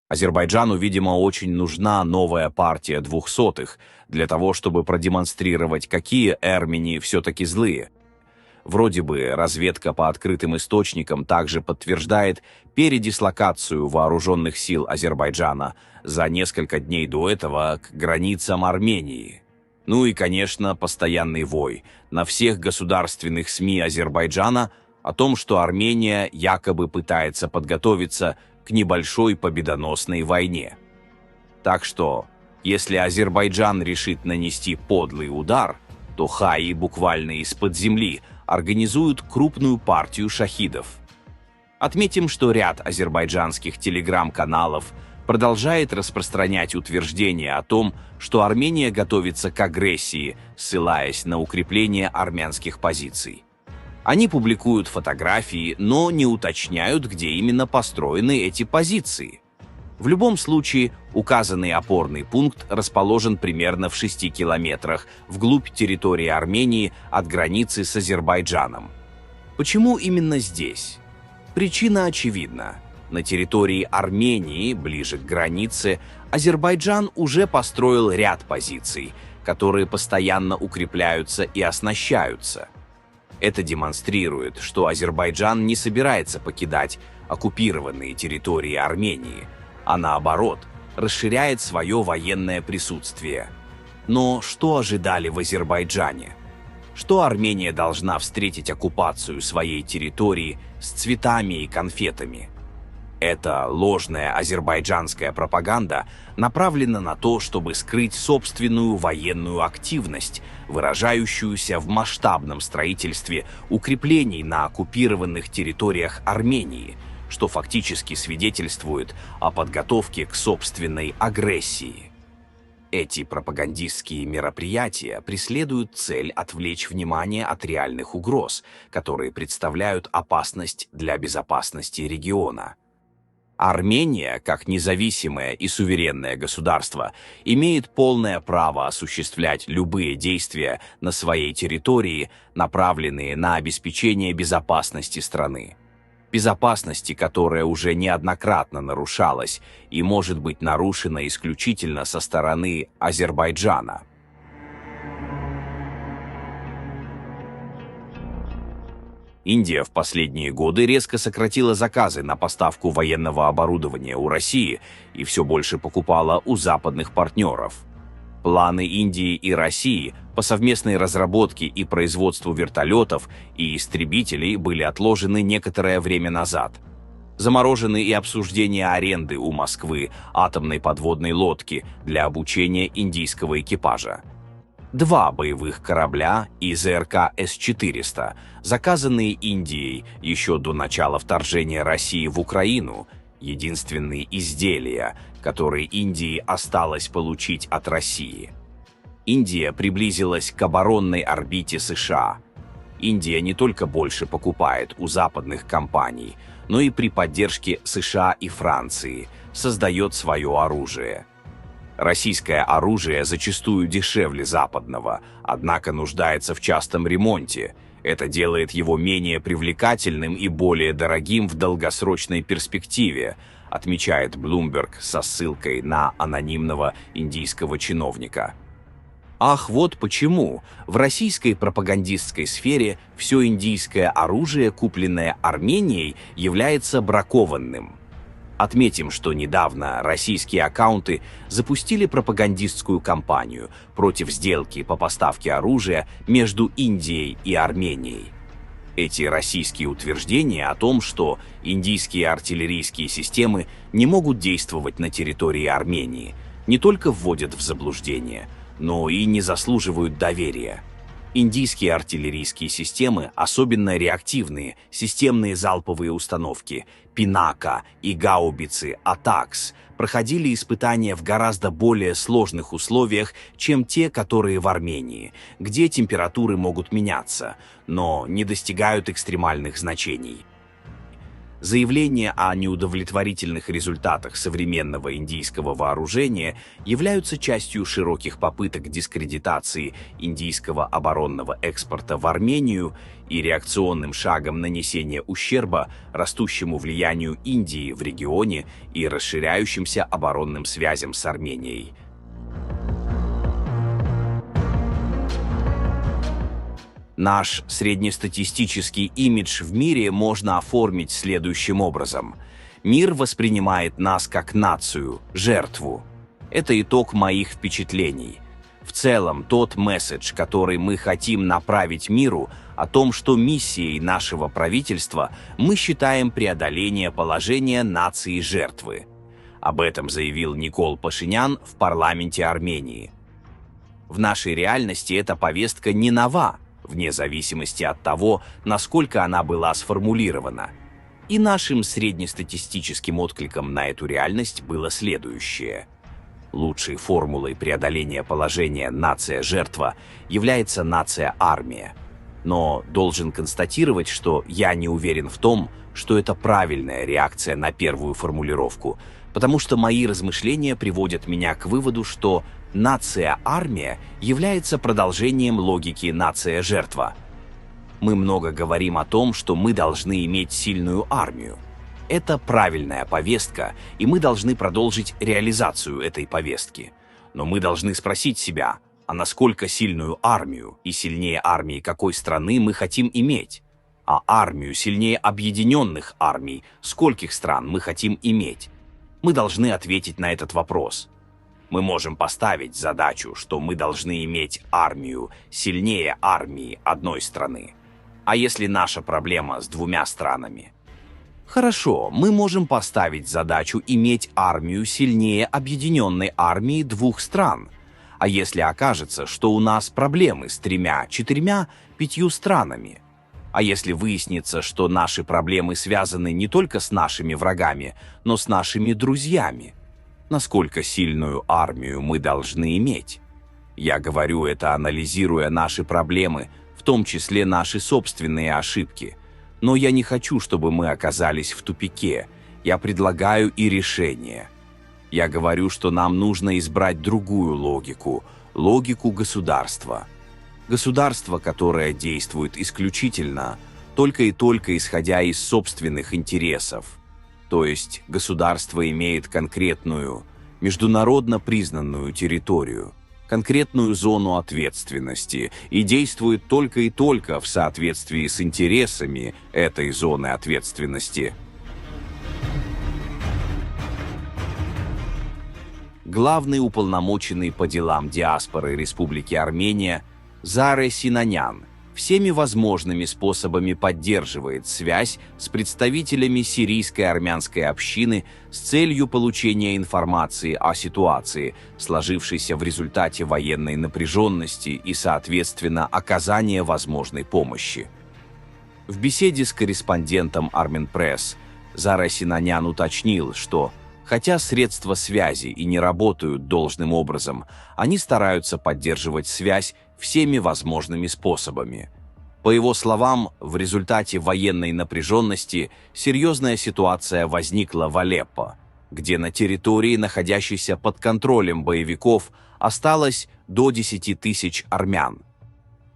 Азербайджану, видимо, очень нужна новая партия двухсотых для того, чтобы продемонстрировать, какие эрмени все-таки злые. Вроде бы разведка по открытым источникам также подтверждает передислокацию вооруженных сил Азербайджана за несколько дней до этого к границам Армении. Ну и, конечно, постоянный вой на всех государственных СМИ Азербайджана о том, что Армения якобы пытается подготовиться к небольшой победоносной войне. Так что, если Азербайджан решит нанести подлый удар, то хаи буквально из-под земли организуют крупную партию шахидов. Отметим, что ряд азербайджанских телеграм-каналов продолжает распространять утверждения о том, что Армения готовится к агрессии, ссылаясь на укрепление армянских позиций. Они публикуют фотографии, но не уточняют, где именно построены эти позиции. В любом случае, указанный опорный пункт расположен примерно в 6 километрах вглубь территории Армении от границы с Азербайджаном. Почему именно здесь? Причина очевидна. На территории Армении, ближе к границе, Азербайджан уже построил ряд позиций, которые постоянно укрепляются и оснащаются. Это демонстрирует, что Азербайджан не собирается покидать оккупированные территории Армении, а наоборот, расширяет свое военное присутствие. Но что ожидали в Азербайджане? Что Армения должна встретить оккупацию своей территории с цветами и конфетами? Эта ложная азербайджанская пропаганда направлена на то, чтобы скрыть собственную военную активность, выражающуюся в масштабном строительстве укреплений на оккупированных территориях Армении, что фактически свидетельствует о подготовке к собственной агрессии. Эти пропагандистские мероприятия преследуют цель отвлечь внимание от реальных угроз, которые представляют опасность для безопасности региона. Армения, как независимое и суверенное государство, имеет полное право осуществлять любые действия на своей территории, направленные на обеспечение безопасности страны. Безопасности, которая уже неоднократно нарушалась и может быть нарушена исключительно со стороны Азербайджана. Индия в последние годы резко сократила заказы на поставку военного оборудования у России и все больше покупала у западных партнеров. Планы Индии и России по совместной разработке и производству вертолетов и истребителей были отложены некоторое время назад. Заморожены и обсуждения аренды у Москвы атомной подводной лодки для обучения индийского экипажа. 2 боевых корабля и ЗРК С-400, заказанные Индией еще до начала вторжения России в Украину, единственные изделия, которые Индии осталось получить от России. Индия приблизилась к оборонной орбите США. Индия не только больше покупает у западных компаний, но и при поддержке США и Франции создает свое оружие. Российское оружие зачастую дешевле западного, однако нуждается в частом ремонте. Это делает его менее привлекательным и более дорогим в долгосрочной перспективе, отмечает Bloomberg со ссылкой на анонимного индийского чиновника. Ах, вот почему в российской пропагандистской сфере все индийское оружие, купленное Арменией, является бракованным. Отметим, что недавно российские аккаунты запустили пропагандистскую кампанию против сделки по поставке оружия между Индией и Арменией. Эти российские утверждения о том, что индийские артиллерийские системы не могут действовать на территории Армении, не только вводят в заблуждение, но и не заслуживают доверия. Индийские артиллерийские системы, особенно реактивные системные залповые установки «Пинака» и гаубицы «Атакс», проходили испытания в гораздо более сложных условиях, чем те, которые в Армении, где температуры могут меняться, но не достигают экстремальных значений. Заявления о неудовлетворительных результатах современного индийского вооружения являются частью широких попыток дискредитации индийского оборонного экспорта в Армению и реакционным шагом нанесения ущерба растущему влиянию Индии в регионе и расширяющимся оборонным связям с Арменией. Наш среднестатистический имидж в мире можно оформить следующим образом. Мир воспринимает нас как нацию, жертву. Это итог моих впечатлений. В целом, тот месседж, который мы хотим направить миру, о том, что миссией нашего правительства мы считаем преодоление положения нации жертвы. Об этом заявил Никол Пашинян в парламенте Армении. В нашей реальности эта повестка не нова, вне зависимости от того, насколько она была сформулирована. И нашим среднестатистическим откликом на эту реальность было следующее. Лучшей формулой преодоления положения «нация-жертва» является «нация-армия». Но должен констатировать, что я не уверен в том, что это правильная реакция на первую формулировку, потому что мои размышления приводят меня к выводу, что нация-армия является продолжением логики нация-жертва. Мы много говорим о том, что мы должны иметь сильную армию. Это правильная повестка, и мы должны продолжить реализацию этой повестки. Но мы должны спросить себя, а насколько сильную армию и сильнее армии какой страны мы хотим иметь? А армию сильнее объединенных армий скольких стран мы хотим иметь? Мы должны ответить на этот вопрос. Мы можем поставить задачу, что мы должны иметь армию сильнее армии одной страны. А если наша проблема с двумя странами? Хорошо, мы можем поставить задачу иметь армию сильнее объединенной армии двух стран. А если окажется, что у нас проблемы с 3, 4, 5 странами? А если выяснится, что наши проблемы связаны не только с нашими врагами, но с нашими друзьями? Насколько сильную армию мы должны иметь? Я говорю это, анализируя наши проблемы, в том числе наши собственные ошибки. Но я не хочу, чтобы мы оказались в тупике. Я предлагаю и решение. Я говорю, что нам нужно избрать другую логику – логику государства. Государство, которое действует исключительно, только и только исходя из собственных интересов. То есть государство имеет конкретную, международно признанную территорию, конкретную зону ответственности и действует только и только в соответствии с интересами этой зоны ответственности. Главный уполномоченный по делам диаспоры Республики Армения Заре Синанян всеми возможными способами поддерживает связь с представителями сирийской армянской общины с целью получения информации о ситуации, сложившейся в результате военной напряженности и, соответственно, оказания возможной помощи. В беседе с корреспондентом Арменпресс Заре Синанян уточнил, что хотя средства связи и не работают должным образом, они стараются поддерживать связь всеми возможными способами. По его словам, в результате военной напряженности серьезная ситуация возникла в Алеппо, где на территории, находящейся под контролем боевиков, осталось до 10 тысяч армян.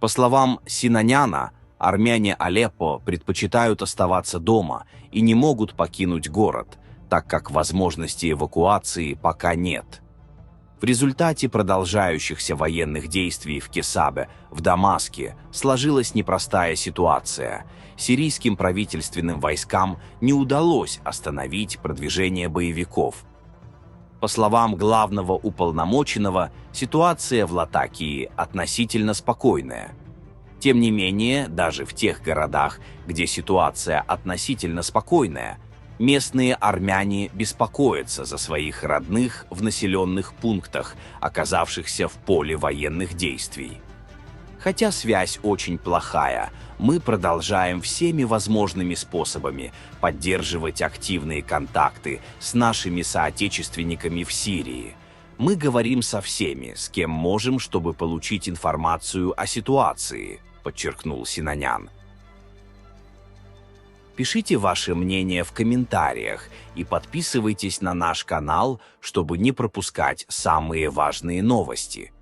По словам Синаняна, армяне Алеппо предпочитают оставаться дома и не могут покинуть город, так как возможности эвакуации пока нет. В результате продолжающихся военных действий в Кесабе, в Дамаске, сложилась непростая ситуация. Сирийским правительственным войскам не удалось остановить продвижение боевиков. По словам главного уполномоченного, ситуация в Латакии относительно спокойная. Тем не менее, даже в тех городах, где ситуация относительно спокойная, местные армяне беспокоятся за своих родных в населенных пунктах, оказавшихся в поле военных действий. Хотя связь очень плохая, мы продолжаем всеми возможными способами поддерживать активные контакты с нашими соотечественниками в Сирии. Мы говорим со всеми, с кем можем, чтобы получить информацию о ситуации, подчеркнул Синанян. Пишите ваше мнение в комментариях и подписывайтесь на наш канал, чтобы не пропускать самые важные новости.